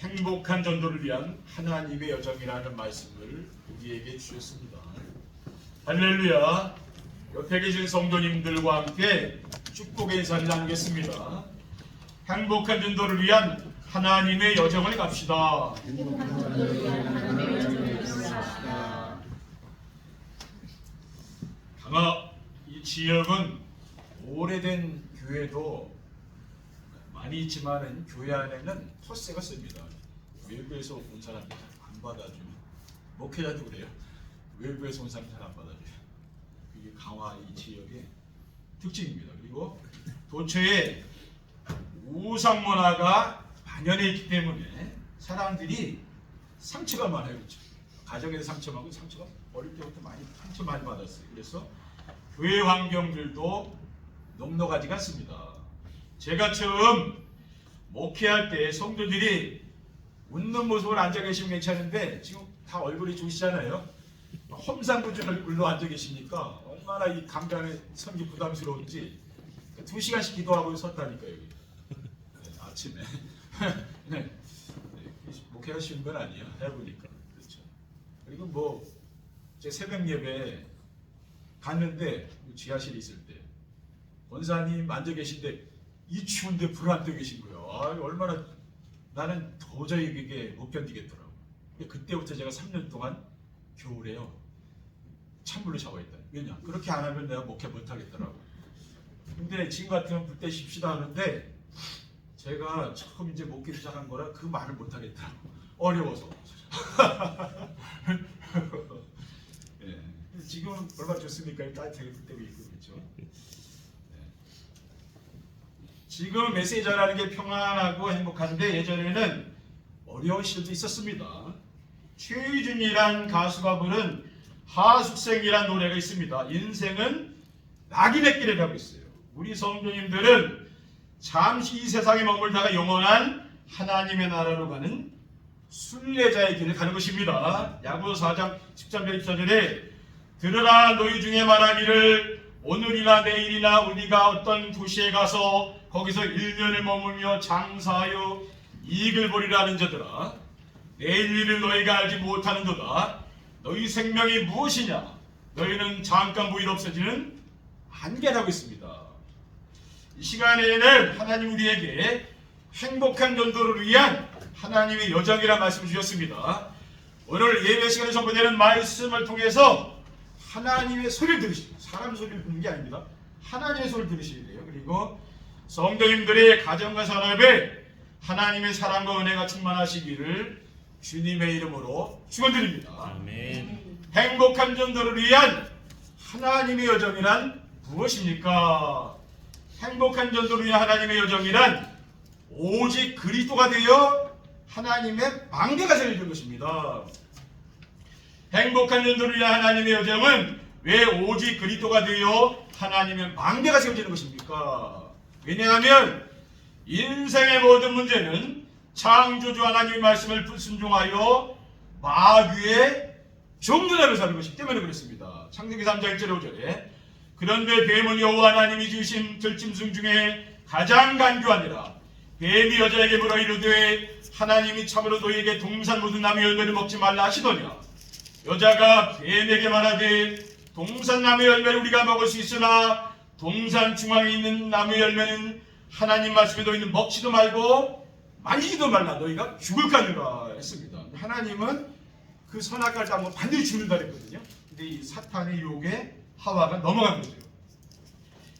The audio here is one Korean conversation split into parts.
행복한 전도를 위한 하나님의 여정이라는 말씀을 우리에게 주셨습니다. 할렐루야. 옆에 계신 성도님들과 함께 축복의 인사를 나누겠습니다. 행복한 전도를 위한 하나님의 여정을 갑시다. 강화 이 지역은 오래된 교회도 많이 있지만은 교회 안에는 터세가 셉니다. 외부에서 온 사람이 안 받아주는, 목회자도 그래요. 외부에서 온 사람이 잘 안 받아줘요. 이게 강화 이 지역의 특징입니다. 그리고 도처에 우상 문화가 만연해 있기 때문에 사람들이 상처가 많아요. 그렇죠? 가정에서 상처받고, 상처가 어릴 때부터 상처 많이 받았어요. 그래서 교회 환경들도 넉넉하지가 않습니다. 제가 처음 목회할 때 성도들이 웃는 모습을 앉아 계시면 괜찮은데 지금 다 얼굴이 좋으시잖아요. 험상궂은 얼굴로 앉아 계시니까 얼마나 이 감당의 선기 부담스러운지 2시간씩 기도하고 섰다니까요. 여기. 네, 아침에. 네. 목회가 쉬운 건 아니에요. 해보니까. 그렇죠. 그리고 뭐 제 새벽 예배 갔는데 지하실에 있을 때 권사님 앉아 계신데 이 추운데 불 안 떼 계신 거예요. 얼마나 나는 도저히 그게 못 견디겠더라고요. 그때부터 제가 3년 동안 겨울에요. 찬물로 샤워했다. 왜냐? 그렇게 안 하면 내가 목회 못 하겠더라고요. 근데 지금 같으면 불 떼십시다 하는데 제가 처음 이제 목회 시작한 거라 그 말을 못 하겠더라고요. 어려워서. 예. 지금은 얼마나 좋습니까? 따뜻하게 불 떼고 있고 그렇죠. 지금 메시지 전하는 게 평안하고 행복한데 예전에는 어려운 시절도 있었습니다. 최유준이란 가수가 부른 하숙생이란 노래가 있습니다. 인생은 낙인의 길이라고 있어요. 우리 성도님들은 잠시 이 세상에 머물다가 영원한 하나님의 나라로 가는 순례자의 길을 가는 것입니다. 야고보서 4장 13절 14절에 들으라 너희 중에 말하기를 오늘이나 내일이나 우리가 어떤 도시에 가서 거기서 1년을 머물며 장사하여 이익을 보리라는 자들아 내일 일을 너희가 알지 못하는도다. 너희 생명이 무엇이냐? 너희는 잠깐 부일 없어지는 안개라고 있습니다. 이 시간에는 하나님 우리에게 행복한 전도를 위한 하나님의 여정이라는 말씀을 주셨습니다. 오늘 예배 시간에 선포되는 말씀을 통해서 하나님의 소리를 들으시고 사람 소리를 듣는 게 아닙니다. 하나님의 소리를 들으셔야 돼요. 그리고 성도님들의 가정과 산업에 하나님의 사랑과 은혜가 충만하시기를 주님의 이름으로 축원드립니다. 아멘. 행복한 전도를 위한 하나님의 여정이란 무엇입니까? 행복한 전도를 위한 하나님의 여정이란 오직 그리스도가 되어 하나님의 망대가 세워진 것입니다. 행복한 전도를 위한 하나님의 여정은 왜 오직 그리스도가 되어 하나님의 망대가 세워지는 것입니까? 왜냐하면 인생의 모든 문제는 창조주 하나님의 말씀을 불순종하여 마귀의 종노릇을 사는 것이기 때문에 그렇습니다. 창세기 3장 1절 5절에 그런데 뱀은 여호와 하나님이 지으신 들짐승 중에 가장 간교하니라. 뱀이 여자에게 물어 이르되 하나님이 참으로 너희에게 동산 모든 나무 열매를 먹지 말라 하시더냐. 여자가 뱀에게 말하되 동산 나무 열매를 우리가 먹을 수 있으나 동산 중앙에 있는 나무 열매는 하나님 말씀에 너희는 먹지도 말고 만지지도 말라. 너희가 죽을까 하느라 했습니다. 하나님은 그 선악과를 따면 반드시 죽는다 그랬거든요. 근데 이 사탄의 유혹에 하와가 넘어간 거죠.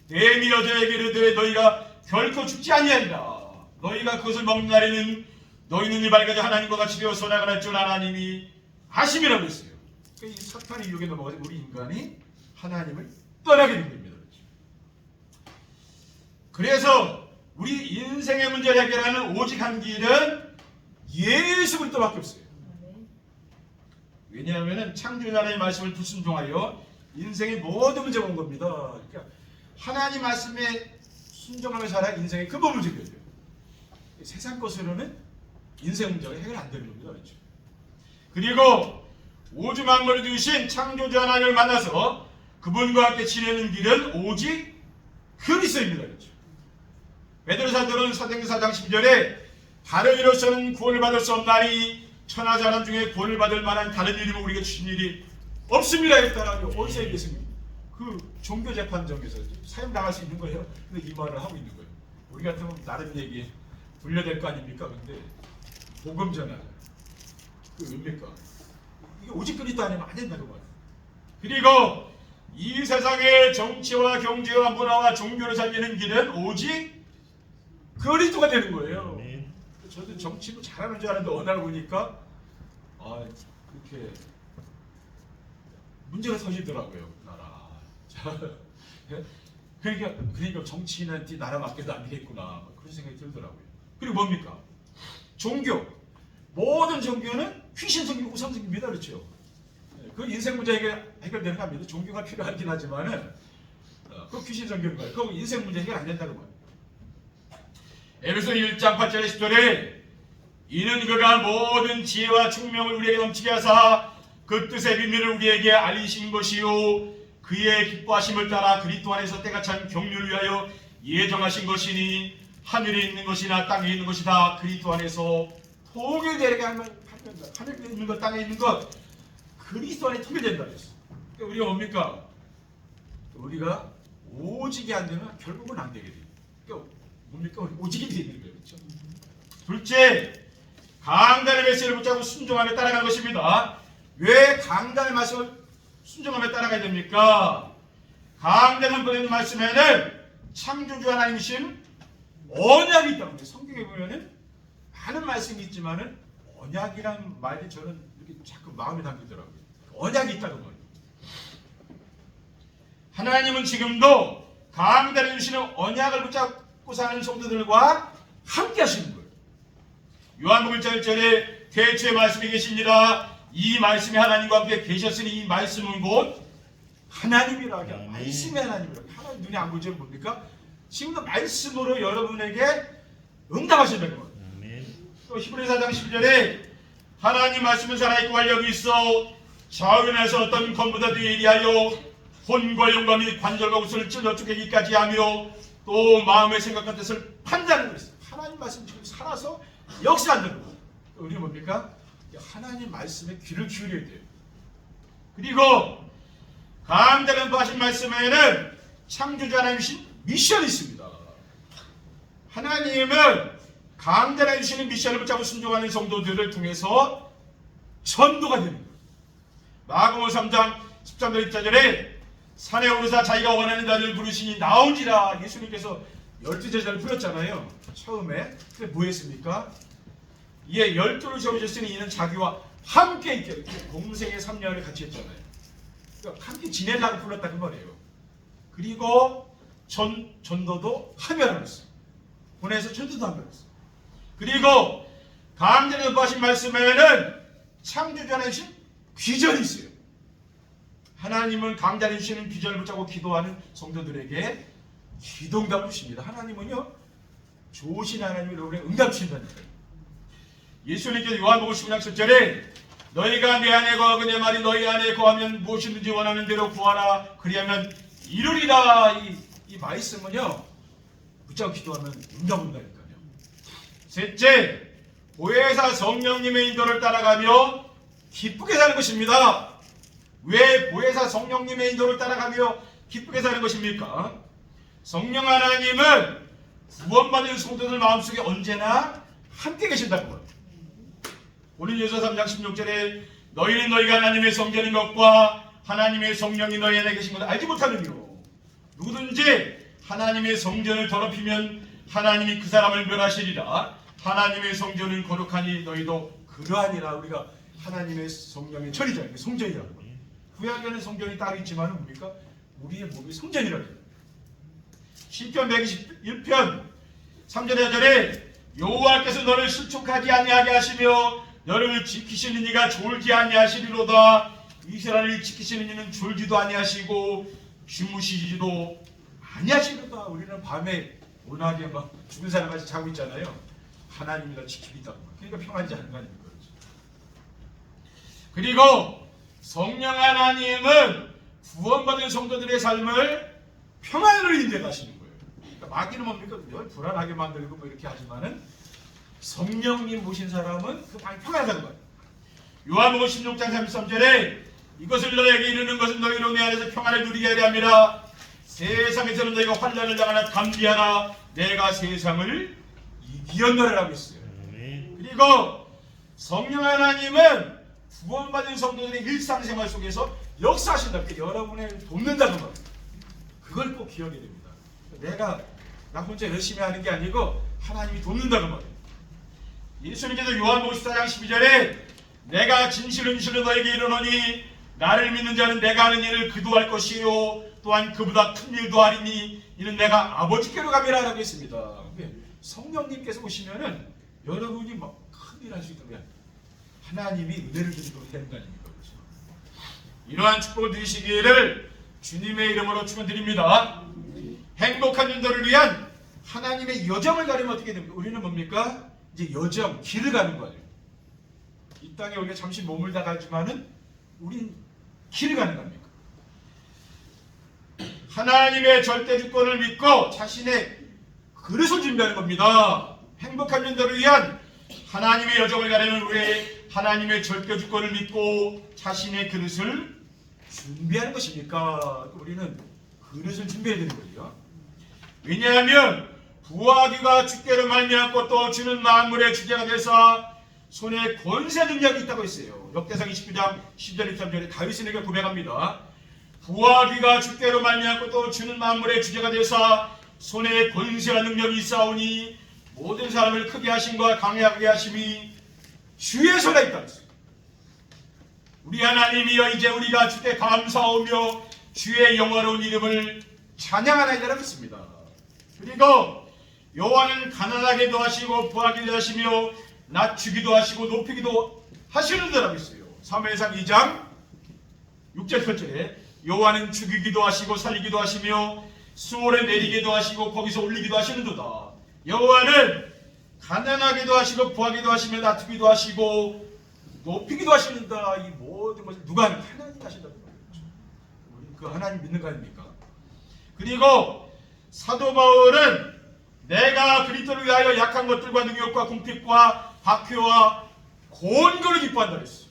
뱀이 여자에게 이르되 너희가 결코 죽지 아니하리라. 너희가 그것을 먹는 날에는 너희 눈이 밝아져 하나님과 같이 되어 선악을 할 줄 하나님이 아심이라고 했어요. 그러니까 이 사탄의 유혹에 넘어가서 우리 인간이 하나님을 떠나게 된 겁니다. 그래서 우리 인생의 문제를 해결하는 오직 한 길은 예수 그리스도밖에 없어요. 왜냐하면 창조주 하나님의 말씀을 불순종하여 인생의 모든 문제가 온 겁니다. 그러니까 하나님 말씀에 순종하며 살아야 인생의 근본 문제가 돼요. 세상 것으로는 인생 문제가 해결 안 되는 겁니다. 그렇죠? 그리고 우주 만물을 지으신 창조주 하나님을 만나서 그분과 함께 지내는 길은 오직 그리스도입니다. 그렇죠? 베드로 사도는 사도행전 4장 12절에 다른 이로서는 구원을 받을 수 없나니 천하사람 중에 구원을 받을 만한 다른 이름은 우리가 주신 일이 없습니다 했다라고. 어디서 얘기했습니까? 그 종교재판정에서 사형당할 수 있는 거예요. 근데 이 말을 하고 있는 거예요. 우리 같으면 나름 얘기 돌려야 될 거 아닙니까? 근데 복음 전하자. 그 뭡니까? 이게 오직 그리스도 아니면 안 된다고 말이에요. 그리고 이 세상의 정치와 경제와 문화와 종교를 살리는 길은 오직 그리스도가 되는 거예요. 저도 정치도 잘하는 줄 알았는데 어느 날 보니까 그렇게 문제가 터지더라고요. 나라. 그러니까 정치인한테 나라 맡겨도 안 되겠구나 그런 생각이 들더라고요. 그리고 뭡니까? 종교. 모든 종교는 귀신 섬기고 우상 섬깁니다. 그렇죠? 그 인생 문제 해결되는 거 아닙니다. 종교가 필요하긴 하지만은 그 귀신 섬기는 거예요. 그 인생 문제 해결 안 된다는 거예요. 에베소 1장 8절에 10절에 이는 그가 모든 지혜와 총명을 우리에게 넘치게 하사 그 뜻의 비밀을 우리에게 알리신 것이요 그의 기뻐하심을 따라 그리스도 안에서 때가 찬 경륜을 위하여 예정하신 것이니 하늘에 있는 것이나 땅에 있는 것이다 그리스도 안에서 통일되게 하면 하늘에 있는 것 땅에 있는 것 그리스도 안에 통일된다 그랬어. 그러니까 우리가 뭡니까? 우리가 오직이 안 되면 결국은 안 되게 돼요. 그러니까 뭡니까? 오직이 되는 거예요. 그렇죠? 둘째, 강단의 메시지를 붙잡고 순종하며 따라가는 것입니다. 왜 강단의 말씀을 순종하며 따라가야 됩니까? 강단을 보내는 말씀에는 창조주 하나님이신 언약이 있다고 해요. 성경에 보면은 많은 말씀이 있지만은 언약이란 말이 저는 이렇게 자꾸 마음에 담기더라고요. 언약이 있다는 거예요. 하나님은 지금도 강단에 주시는 언약을 붙잡고 사는 성도들과 함께 하시는 거예요. 요한복음 1장 1절에 태초에 말씀이 계시니라 이 말씀이 하나님과 함께 계셨으니 이 말씀은 곧 하나님이라 하게 말씀이 하나님이라 하나님 눈에 안 보이죠 뭡니까? 지금도 말씀으로 여러분에게 응답하신다는 거예요. 또 히브리서 4장 12절에 하나님 말씀은 살아있고 활력이 있어 좌우면에서 어떤 검보다 뒤에 이리하여 혼과 영과 및 관절과 우슬을 찔러 쪼개기까지 하며 또 마음의 생각과 뜻을 판단하는 것이죠. 하나님 말씀 지금 살아서 역사한다는 거예요. 우리는 뭡니까? 하나님 말씀에 귀를 기울여야 돼요. 그리고 강단에 하신 말씀에는 창조주 하나님이신 미션이 있습니다. 하나님은 강단에 주시는 미션을 붙잡고 순종하는 성도들을 통해서 전도가 되는 거예요. 마가복음 3장 13절 14절에 산에 오르사 자기가 원하는 자를 부르시니 나오지라. 예수님께서 12제자를 불렀잖아요. 처음에. 근데 뭐 했습니까? 이에 12를 세우셨으니 이는 자기와 함께 있게 공생의 3년을 같이 했잖아요. 그러니까 함께 지내려고 불렀다 그 말이에요. 그리고 전도도 하면 했어요. 보내서 전도도 하면 했어요. 그리고 강단에 하신 말씀에는 창조주 하나님 비전이 있어요. 하나님은 강단에 주시는 비전을 붙잡고 기도하는 성도들에게 기도응답을 주십니다. 하나님은요 좋으신 하나님이 여러분의 응답 주신다니까요. 예수님께서 요한복음 10장 7절에 너희가 내 안에 거하고 내 말이 너희 안에 거하면 무엇이든지 원하는 대로 구하라 그리하면 이루리라. 이 말씀은요 붙잡고 기도하면 응답 온다니까요. 셋째, 보혜사 성령님의 인도를 따라가며 기쁘게 사는 것입니다. 왜 보혜사 성령님의 인도를 따라가며 기쁘게 사는 것입니까? 성령 하나님은 구원받은 성도들 마음속에 언제나 함께 계신다는 거예요. 고린도서 3장 16절에 너희는 너희가 하나님의 성전인 것과 하나님의 성령이 너희 안에 계신 것을 알지 못하느뇨. 누구든지 하나님의 성전을 더럽히면 하나님이 그 사람을 멸하시리라. 하나님의 성전은 거룩하니 너희도 그러하니라. 우리가 하나님의 성령의 처리자, 성전이라는 거예요. 구약에는 성전이 따로 있지만 뭡니까? 우리의 몸이 성전이라는 거예요. 시편 121편 3절에 4절에 여호와께서 너를 실족하지 아니하게 하시며 너를 지키시는 이가 졸지 아니하시리로다. 이스라엘을 지키시는 이는 졸지도 아니하시고 주무시지도 아니하시리로다. 우리는 밤에 온하게 막 죽은 사람같이 자고 있잖아요. 하나님이가 지키고 있다고. 그러니까 평안지 않은 거 아닙니까? 그리고 성령 하나님은 구원받은 성도들의 삶을 평안으로 인도해 가시는 거예요. 그러니까 마귀는 뭡니까? 늘 불안하게 만들고 뭐 이렇게 하지만은 성령님 모신 사람은 그 마음이 평안하다는 거예요. 요한복음 16장 33절에 이것을 너에게 이르는 것은 너희로 내 안에서 평안을 누리게 하려 함이라. 세상에서는 너희가 환난을 당하나 담대하라. 내가 세상을 이기었노라라고 했어요. 그리고 성령 하나님은 구원받은 성도들의 일상생활 속에서 역사하신다. 여러분을 돕는다는 것. 그걸 꼭 기억해야 됩니다. 내가 나 혼자 열심히 하는 게 아니고 하나님이 돕는다는 것. 예수님께서 요한복음 14장 12절에 내가 진실로 너에게 이르노니 나를 믿는 자는 내가 하는 일을 그도 할 것이요 또한 그보다 큰 일도 하리니 이는 내가 아버지께로 가미라 라고 했습니다. 성령님께서 오시면은 여러분이 막 큰 일 할 수 있다면 하나님이 은혜를 주시도록 되는 거 아닙니까? 그렇죠? 이러한 축복을 누리시기를 주님의 이름으로 축원드립니다. 행복한 인도를 위한 하나님의 여정을 가려면 어떻게 됩니까? 우리는 뭡니까? 이제 여정, 길을 가는 거예요. 이 땅에 우리가 잠시 머물다 가지만은 우린 길을 가는 겁니까? 하나님의 절대 주권을 믿고 자신의 그릇을 준비하는 겁니다. 행복한 인도를 위한 하나님의 여정을 가려면 우리 하나님의 절대 주권을 믿고 자신의 그릇을 준비하는 것입니까? 우리는 그릇을 준비해야 되는 거예요. 왜냐하면 부하기가 주께로 말미암고 또 주는 만물의 주제가 되사 손에 권세 능력이 있다고 했어요. 역대상 29장 10절 13절에 다윗이 내게 고백합니다. 부하기가 주께로 말미암고 또 주는 만물의 주제가 되사 손에 권세와 능력이 있사오니 모든 사람을 크게 하심과 강하게 하심이 주의 손에 있다 했어요. 우리 하나님이여 이제 우리가 주께 감사하며 주의 영화로운 이름을 찬양하나이다라고 했습니다. 그리고 여호와는 가난하게도 하시고 부하게도 하시며 낮추기도 하시고 높이기도 하시는다라고 했어요. 사무엘상 2장 6절 8절에 여호와는 죽이기도 하시고 살리기도 하시며 수월에 내리기도 하시고 거기서 올리기도 하시는도다. 여호와는 가난하게도 하시고 부하게도 하시며 낮추기도 하시고 높이기도 하시는다. 이 모든 것을 누가 하는? 하나님이 하신다고 말이죠. 우리 그 하나님 믿는 거 아닙니까? 그리고 사도 바울은 내가 그리스도를 위하여 약한 것들과 능욕과 궁핍과 박해와 곤고를 기뻐한다 그랬어.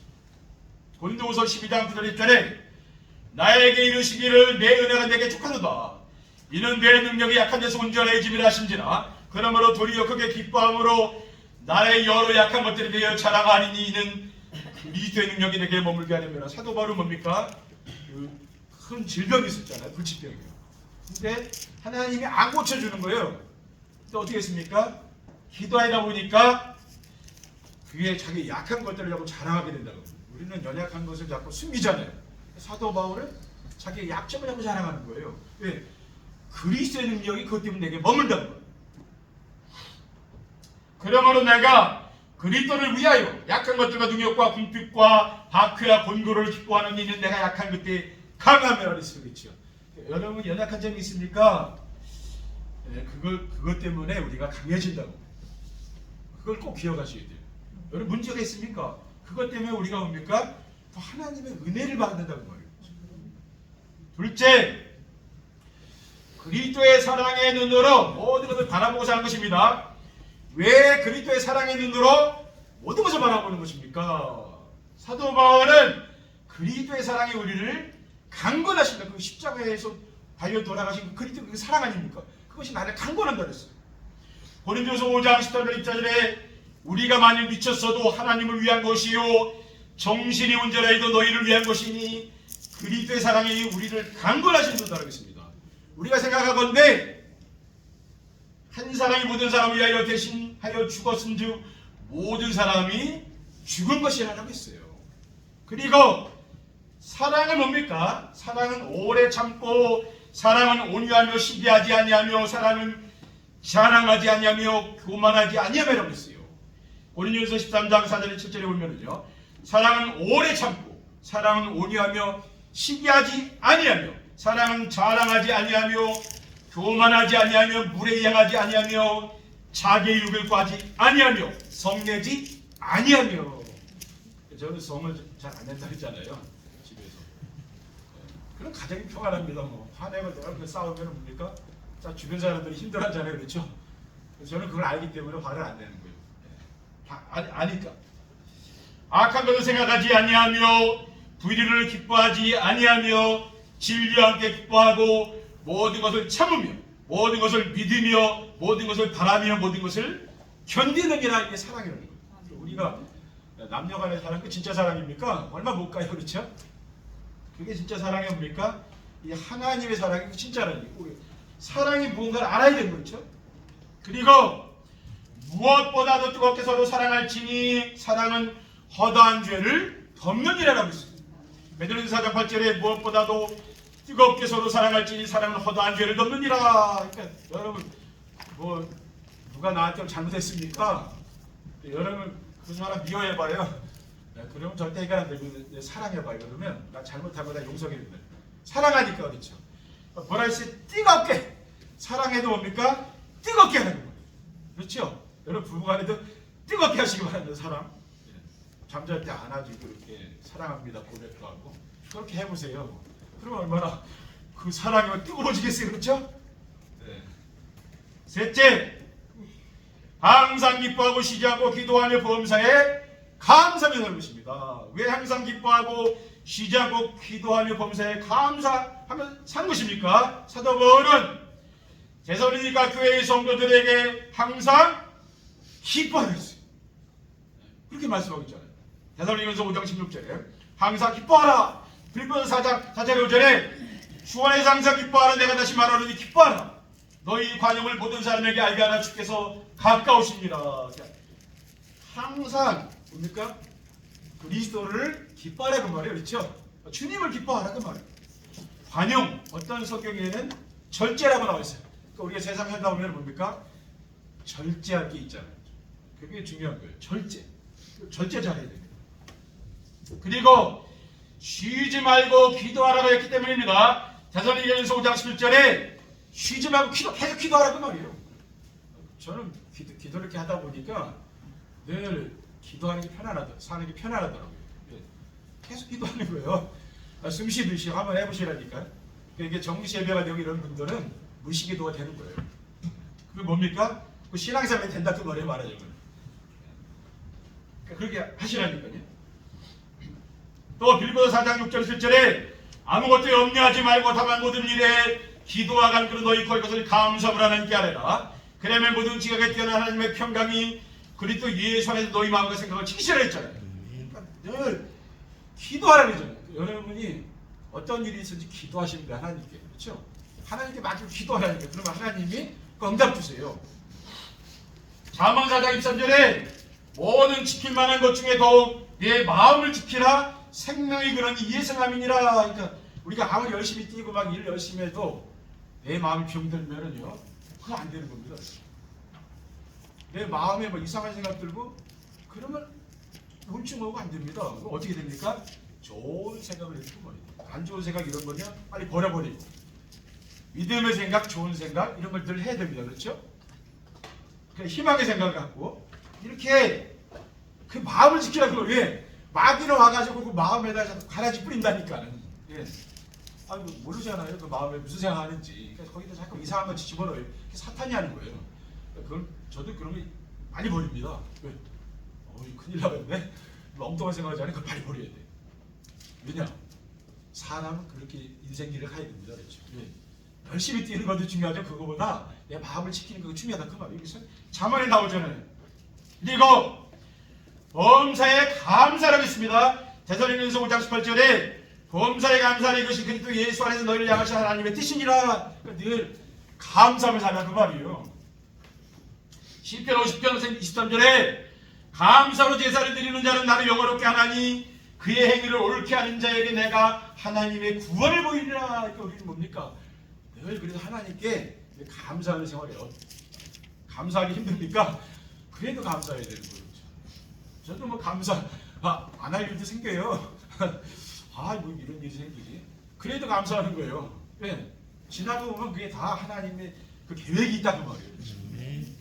고린도후서 12장 9절 1절에 나에게 이르시기를 내 은혜가 내게 족하도다. 이는 내 능력이 약한 데서 온전해 짐이라 하신지라. 그러므로 도리어 크게 기뻐함으로 나의 여러 약한 것들에 대하여 자랑하리니 이는 그리스도의 능력이 내게 머물게 하려면. 사도 바울은 뭡니까? 그 큰 질병이 있었잖아요. 불치병이요. 근데 하나님이 안 고쳐주는 거예요. 또 어떻게 했습니까? 기도하다 보니까 그게 자기 약한 것들을 자꾸 자랑하게 된다고. 우리는 연약한 것을 자꾸 숨기잖아요. 사도 바울은 자기의 약점을 자꾸 자랑하는 거예요. 왜? 그리스도의 능력이 그것 때문에 내게 머물다는 거예요. 그러므로 내가 그리스도를 위하여 약한 것들과 능욕과 궁핍과 박해와 곤고를 기뻐하는 이는 내가 약한 그때 강함이라고 했죠. 여러분 연약한 점이 있습니까? 네, 그것 때문에 우리가 강해진다고. 그걸 꼭 기억하셔야 돼요. 여러분 문제가 있습니까? 그것 때문에 우리가 뭡니까? 또 하나님의 은혜를 받는다고 말이에요. 둘째, 그리스도의 사랑의 눈으로 모든 것을 바라보고 사는 것입니다. 왜 그리스도의 사랑의 눈으로 모든 것을 바라보는 것입니까? 사도 바울은 그리스도의 사랑이 우리를 강권하신다. 그 십자가에서 달려 돌아가신 그 그리스도 그 사랑 아닙니까? 그것이 나를 강권한다 그랬어요. 고린도서 5장 10절 1절에 우리가 만일 미쳤어도 하나님을 위한 것이요 정신이 온전하여도 너희를 위한 것이니 그리스도의 사랑이 우리를 강권하신다고 했습니다. 우리가 생각하건대 한 사람이 모든 사람을 위하여 대신하여 죽었은즉 모든 사람이 죽은 것이라고 했어요. 그리고 사랑은 뭡니까? 사랑은 오래 참고 사랑은 온유하며 시기하지 아니하며 사랑은 자랑하지 아니하며 교만하지 아니하며라고 했어요. 고린도서 13장 4절 7절에 보면은요. 사랑은 오래 참고 사랑은 온유하며 시기하지 아니하며 사랑은 자랑하지 아니하며 교만하지 아니하며 물에 향하지 아니하며 자기의 육을 구하지 아니하며 성내지 아니하며. 저는 성을 잘 안 낸다 했잖아요. 집에서. 그럼 가정이 평안합니다. 뭐 화내고 내가 싸우면 뭡니까? 자, 주변 사람들이 힘들어하잖아요. 그렇죠? 저는 그걸 알기 때문에 화를 안 내는 거예요. 아니까. 악한 것을 생각하지 아니하며 불의를 기뻐하지 아니하며 진리와 함께 기뻐하고 모든 것을 참으며 모든 것을 믿으며 모든 것을 바라며 모든 것을 견디느니라. 이게 사랑이라는 거예요. 우리가 남녀간의 사랑, 그 진짜 사랑입니까? 얼마 못 가요, 그렇죠? 그게 진짜 사랑이 뭡니까? 이 하나님의 사랑이 진짜라는 거예요. 사랑이 무언가를 알아야 되는 거죠. 그리고 무엇보다도 뜨겁게 서로 사랑할지니 사랑은 허다한 죄를 덮느니라라고 있습니다. 베드로전서 4장 8절에 무엇보다도 뜨겁게 서로 사랑할지니 사랑은 허다한 죄를 덮느니라. 그러니까 여러분 뭐 누가 나한테 잘못했습니까? 여러분 그 사람 미워해봐요. 그러면 절대 해결 안 되고 사랑해봐요. 그러면 나 잘못한 거다 용서해준다. 사랑하니까 그렇죠. 뭐라 했어요? 뜨겁게 사랑해도 뭡니까? 뜨겁게 하는 거예요. 그렇죠? 여러분 부부간에도 뜨겁게 하시기 바랍니다. 사랑. 잠잘 때 안아주고 이렇게 사랑합니다 고백도 하고 그렇게 해보세요. 그러면 얼마나 그 사랑이 뜨거워지겠어요. 그렇죠? 네. 셋째, 항상 기뻐하고 쉬지 않고 기도하며 범사에 감사하며 살 것입니다. 왜 항상 기뻐하고 쉬지 않고 기도하며 범사에 감사하며 산 것입니까? 사도 바울은 데살로니가 교회의 성도들에게 항상 기뻐하라 했어요. 그렇게 말씀하고 있잖아요. 데살로니가서 5장 16절에 항상 기뻐하라. 빌립보서 4장 4절 5절에 주 안에서 항상 기뻐하라. 내가 다시 말하노니 기뻐하라. 너희 관용을 모든 사람에게 알게 하라. 주께서 가까우십니다. 항상 뭡니까? 그리스도를 기뻐하라 그 말이에요. 그렇죠? 주님을 기뻐하라 그 말이에요. 관용, 어떤 성경에는 절제라고 나와 있어요. 그러니까 우리가 세상 살다 보면 뭡니까? 절제할 게 있잖아요. 그게 중요한 거예요. 절제. 절제 잘해야 됩니다. 그리고 쉬지 말고 기도하라고 했기 때문입니다. 데살로니가전서 5장 11절에 쉬지 말고 계속 기도하라 그 말이에요. 저는 기도를 이렇게 하다 보니까 늘 기도하는 게 편안하더라고요. 사는 게 편안하더라고요. 계속 기도하는 거예요. 숨 쉬듯이 한번 해보시라니까요. 이게 정시 예배가 되고 이런 분들은 무시기도가 되는 거예요. 그게 뭡니까? 그 신앙생활이 된다 그 말이에요. 말하자면. 그렇게 하시라니까요. 또 빌립보서 4장 6절 7절에 아무것도 염려하지 말고 다만 모든 일에 기도와 간구로 너희 구할 것을 감사함으로 하나님께 아뢰라. 그러면 모든 지각에 뛰어난 하나님의 평강이 그리스도 예수 안에서 너희 마음과 생각을 지키시라 했잖아요. 그러니까 늘 기도하라는 거잖아요. 여러분이 어떤 일이 있든지 기도하시는 거예요. 하나님께. 그렇죠? 하나님께 맡기고 기도하라니까. 그러면 하나님이 응답 주세요. 잠언 4장 23절에 모든 지킬 만한 것 중에도 내 마음을 지키라. 생명의 근원이 예성함이니라. 그러니까 우리가 아무리 열심히 뛰고 막 일 열심히 해도 내 마음이 병들면은요 그거 안 되는 겁니다. 내 마음에 뭐 이상한 생각 들고 그러면 우울증 오고 안 됩니다. 그럼 어떻게 됩니까? 좋은 생각을 해주고 말이에요. 안 좋은 생각 이런 거면 빨리 버려버리고 믿음의 생각, 좋은 생각 이런 걸 늘 해야 됩니다. 그렇죠? 희망의 생각을 갖고 이렇게 그 마음을 지키라고. 왜? 마귀는 와가지고 그 마음에다 가라지 뿌린다니까. 예. 아니 모르잖아요. 그 마음에 무슨 생각하는지. 그러니까 거기다 자꾸 이상한 거 집어넣어요. 사탄이 하는 거예요. 그걸 저도 그런 거 많이 버립니다. 왜? 큰일 나겠네. 엉뚱한 생각하지 않으니까 빨리 버려야 돼. 왜냐? 사람은 그렇게 인생길을 가야 됩니다. 그렇죠? 예. 열심히 뛰는 것도 중요하죠. 그거보다 내 마음을 지키는 거 중요하다. 그 말이에요. 여기서 잠언에 나오잖아요. 그리고 범사에 감사라고 있습니다. 데살로니가전서 5장 18절에 범사에 감사하는 것이 그리스도 예수 안에서 너희를 향하신 하나님의 뜻이니라. 그러니까 늘 감사함을 살라 그 말이에요. 시편 50편 23절에 감사로 제사를 드리는 자는 나를 영화롭게 하나니 그의 행위를 옳게 하는 자에게 내가 하나님의 구원을 보이리라. 그러니까 우리는 뭡니까? 늘 그래서 하나님께 감사하는 생활이에요. 감사하기 힘듭니까? 그래도 감사해야 되는 거예요. 저도 뭐 감사 안 할 일도 생겨요. 뭐 이런 일이 생기지. 그래도 감사하는 거예요. 네. 지나고 보면 그게 다 하나님의 그 계획이 있다는 말이에요.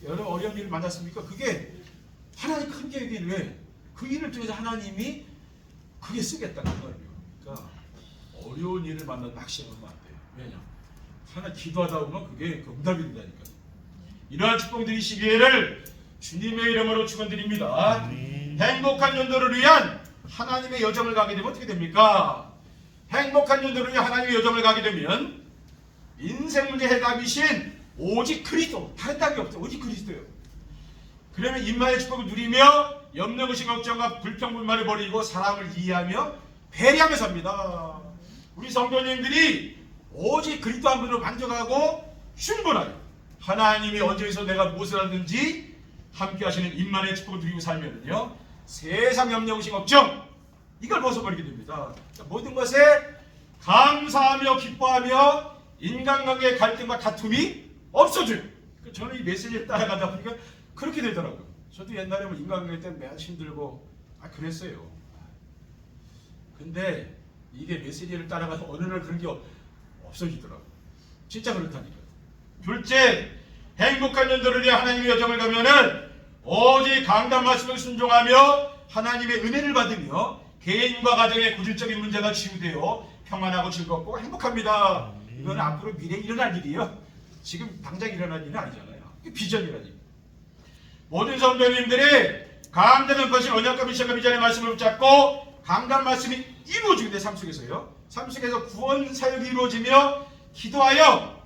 여러 어려운 일을 만났습니까? 그게 하나님 큰 계획이 왜? 그 일을 통해서 하나님이 그게 쓰겠다는 거예요. 그러니까 어려운 일을 만나도 낙심하면 안 돼요. 왜냐? 하나 기도하다 보면 그게 응답이 된다니까요. 이러한 축복들이 시기를 주님의 이름으로 축원드립니다. 행복한 연도를 위한 하나님의 여정을 가게 되면 어떻게 됩니까? 행복한 연도를 위한 하나님의 여정을 가게 되면 인생 문제 해답이신 오직 그리스도, 다른 답이 없어요. 오직 그리스도예요. 그러면 임마의 축복을 누리며 염려무신 걱정과 불평불만을 버리고 사람을 이해하며 배려하며 삽니다. 우리 성도님들이 오직 그리스도 한 분으로 만족하고 충분하게 하나님이 언제에서 내가 무엇을 하든지 함께 하시는 임마의 축복을 누리고 살면요 세상 염려무신 걱정 이걸 벗어버리게 됩니다. 모든 것에 감사하며 기뻐하며 인간관계의 갈등과 다툼이 없어져요. 저는 이 메시지를 따라가다 보니까 그렇게 되더라고요. 저도 옛날에 뭐 인간관계 때문에 매일 힘들고 그랬어요. 근데 이게 메시지를 따라가서 어느 날 그런 게 없어지더라고요. 진짜 그렇다니까요. 둘째, 행복한 연도를 위해 하나님의 여정을 가면은 오직 강단 말씀을 순종하며 하나님의 은혜를 받으며 개인과 가정의 고질적인 문제가 치유되어 평안하고 즐겁고 행복합니다. 이건 앞으로 미래에 일어날 일이에요. 지금 당장 일어날 일은 아니잖아요. 이게 비전이라니. 모든 성도님들이 강단을 거신 언약과 미션과 비전의 말씀을 붙잡고 강단 말씀이 이루어지게 돼. 삶 속에서요. 삶 속에서 구원 사역이 이루어지며 기도하여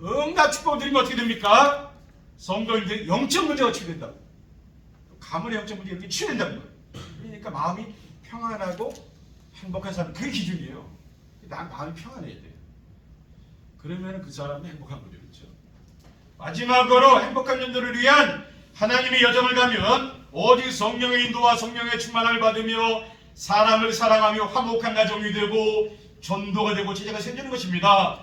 응답 축복을 드리면 어떻게 됩니까? 성도님들이 영적 문제가 치유된다. 가문의 영적 문제가 이렇게 치유된다는 거예요. 그러니까 마음이 평안하고 행복한 사람, 그게 기준이에요. 난 마음이 평안해야 돼. 그러면 그 사람은 행복한 거죠. 그렇죠? 마지막으로 행복한 연도를 위한 하나님의 여정을 가면 오직 성령의 인도와 성령의 충만을 받으며 사람을 사랑하며 화목한 가정이 되고 전도가 되고 제자가 생기는 것입니다.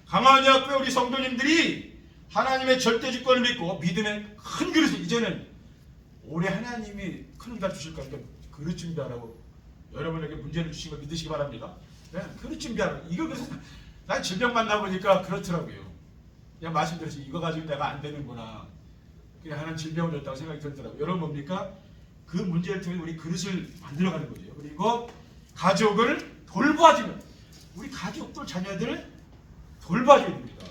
강한 약교 우리 성도님들이 하나님의 절대 주권을 믿고 믿음의 큰 그릇을 이제는 올해 하나님이 큰 응답 주실 거니까 그릇 준비하라고 여러분에게 문제를 주신 걸 믿으시기 바랍니다. 네, 그릇 준비하라고. 이거 그래서 난 질병 만나보니까 그렇더라고요. 그냥 말씀드렸어요. 이거 가지고 내가 안 되는구나. 그냥 하나님 질병을 줬다고 생각이 들더라고요. 여러분 뭡니까? 그 문제를 통해 우리 그릇을 만들어가는 거죠. 그리고 가족을 돌봐주는 우리 가족들 자녀들 돌봐줘야 됩니다.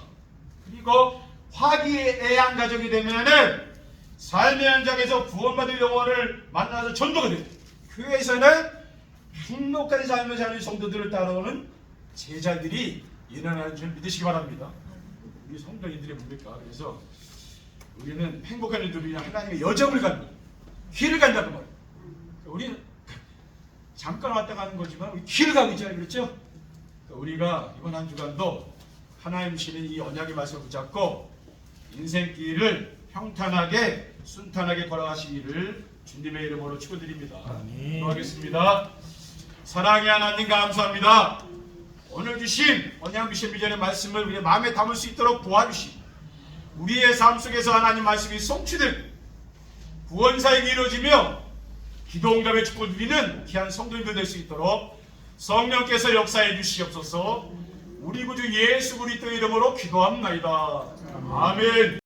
그리고 화기애애한 가족이 되면은 삶의 현장에서 구원받을 영혼을 만나서 전도가 돼요. 교회에서는 행복한 삶을 사는 성도들을 따라오는 제자들이 일어나는 줄 믿으시기 바랍니다. 우리 성도님들이 뭡니까? 그래서 우리는 행복한 일들을 위한 하나님의 여정을 가는 거예요. 길을 간다는 말이에요. 우리는 잠깐 왔다 가는 거지만 우리 길을 가고 있잖아요. 그렇죠? 우리가 이번 한 주간도 하나님 주시는 이 언약의 말씀을 붙잡고 인생길을 평탄하게 순탄하게 걸어가시기를 주님의 이름으로 축원드립니다. 기도하겠습니다. 사랑의 하나님 감사합니다. 오늘 주신 언약 미션 비전의 말씀을 우리의 마음에 담을 수 있도록 도와주시고 우리의 삶 속에서 하나님 말씀이 성취되고 구원 사역이 이루어지며 기도 응답의 축복을 누리는 귀한 성도님들 될 수 있도록 성령께서 역사해 주시옵소서. 우리 구주 예수 그리스도의 이름으로 기도합나이다. 아멘.